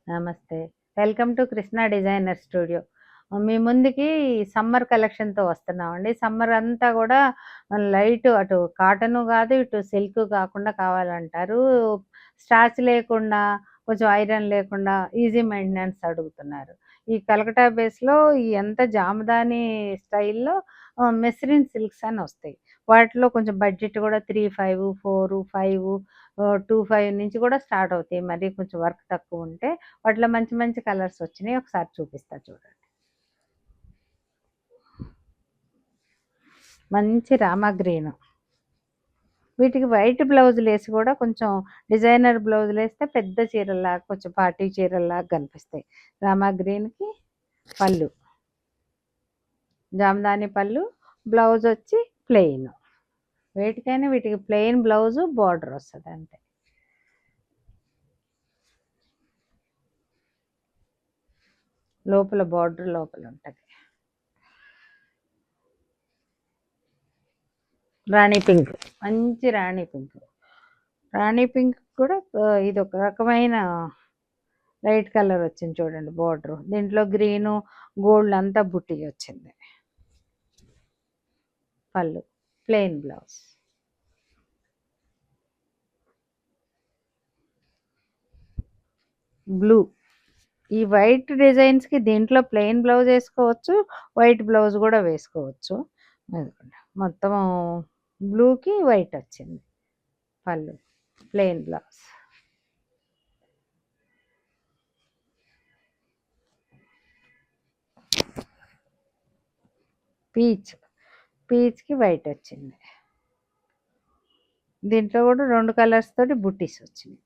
నమస్తే. Welcome to Krishna designer studio. మీ ముందుకి సమ్మర్ కలెక్షన్‌తో వస్తున్నామండి. సమ్మర్ అంతా గూడా లైట్ అటు కాటను గాదు, ఇటు సిల్క్ కాకుండా కావాలంటారు. స్టార్చ్ లేకుండా, కొంచెం ఐరన్ లేకుండా ఈజీ మెయింటెనెన్స్ అడుగుతున్నారు. ఈ కలకట్టా బేస్‌లో ఈ అంతా జామదాని స్టైల్‌లో మెస్రిన్ సిల్క్స్ అని వస్తాయి. వాటిలో కొంచెం బడ్జెట్ గూడా 3, 5, 4, 5 25 నుంచి కూడా స్టార్ట్ అవుతాయి. మరీ కొంచెం వర్క్ తక్కువుంటే. వాటిలో మంచి మంచి కలర్స్ వచ్చినాయి. ఒకసారి చూపిస్తా చూడండి. మంచి రామా గ్రీన్. వీటికి వైట్ బ్లౌజులేసి కూడా కొంచెం డిజైనర్ బ్లౌజులేస్తే పెద్ద చీరల్లాగా కొంచెం పార్టీ చీరల్లాగా కనిపిస్తాయి. రామా గ్రీన్‌కి పళ్ళు. జామదాని పళ్ళు. బ్లౌజ్ వచ్చి ప్లెయిన్. వేటికైనా వీటికి ప్లెయిన్ బ్లౌజు, బోర్డర్ వస్తది అంతే. లోపల బోర్డర్ లోపల ఉంటది. రాణి పింక్. మంచి రాణి పింక్. రాణి పింక్ కూడా ఇదొక రకమైన లైట్ కలర్ వచ్చింది చూడండి బోర్డర్. దీంట్లో గ్రీను, గోల్డ్ అంతా బుట్టి వచ్చింది. పళ్ళు. Plain blouse. బ్లూ. ఈ వైట్ డిజైన్స్‌కి దీంట్లో ప్లెయిన్ బ్లౌజ్ వేసుకోవచ్చు. వైట్ బ్లౌజ్ కూడా వేసుకోవచ్చు. మొత్తం బ్లూకి వైట్ వచ్చింది. పళ్ళు. Plain blouse. పీచ్. పీచ్‌కి వైట్ వచ్చింది. దీంట్లో కూడా 2 కలర్స్ తోటి బుట్టీస్ వచ్చినాయి.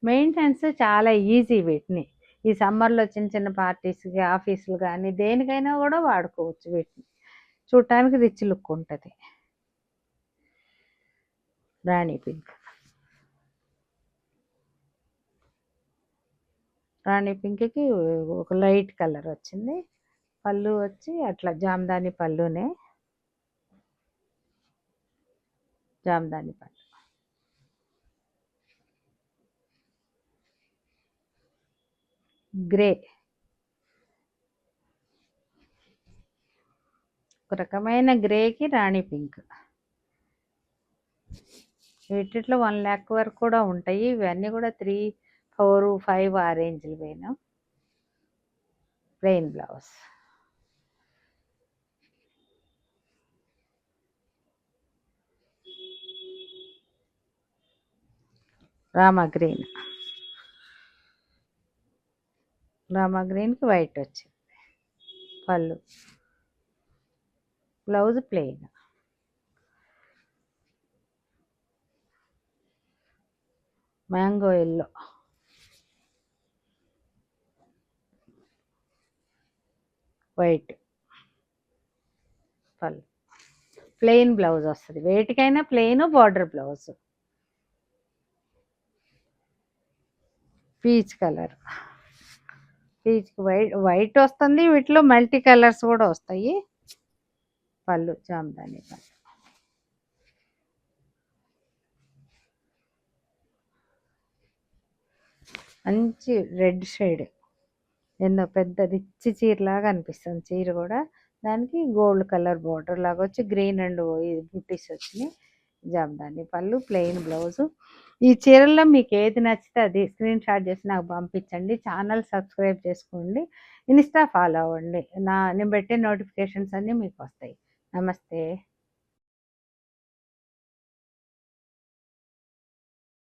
మెయింటెనెన్స్ చాలా ఈజీ వీటిని. ఈ సమ్మర్‌లో చిన్న చిన్న పార్టీస్‌కి, ఆఫీసులు కానీ దేనికైనా కూడా వాడుకోవచ్చు వీటిని. చూడటానికి రిచ్ లుక్ ఉంటుంది. రాణి పింక్. రాణి పింక్‌కి ఒక లైట్ కలర్ వచ్చింది. పళ్ళు వచ్చి అట్లా జామదాని పళ్ళునే. జామదాని పళ్ళు. గ్రే. ఒక రకమైన గ్రేకి రాణి పింక్. వీటిలో 1 lakh వరకు కూడా ఉంటాయి. ఇవన్నీ కూడా 3, 4, 5 ఆ రేంజ్‌లు పోయినా. Plain blouse. Rama green. Rama గ్రీన్‌కి వైట్ వచ్చింది. పళ్ళు. Blouse plain. Mango yellow. White. పళ్ళు. ప్లెయిన్ బ్లౌజ్ వస్తుంది. వేటికైనా plain border blouse. Peach colour. పీచ్కి వైట్ వస్తుంది. వీటిలో మల్టీ కలర్స్ కూడా వస్తాయి. పళ్ళు. జామదాని పళ్ళు. మంచి రెడ్ షేడ్. ఎన్నో పెద్ద రిచ్ చీరలాగా అనిపిస్తుంది. చీర కూడా దానికి గోల్డ్ కలర్ బోర్డర్ లాగా వచ్చి గ్రీన్ అండ్ బుట్టీస్ వచ్చినాయి. జామదాని పళ్ళు. Plain blouse. ఈ చీరల్లో మీకు ఏది నచ్చితే అది స్క్రీన్ షాట్ చేసి నాకు పంపించండి. ఛానల్ సబ్స్క్రైబ్ చేసుకోండి. ఇన్స్టా ఫాలో అవ్వండి. నేను పెట్టే నోటిఫికేషన్స్ అన్నీ మీకు వస్తాయి. నమస్తే.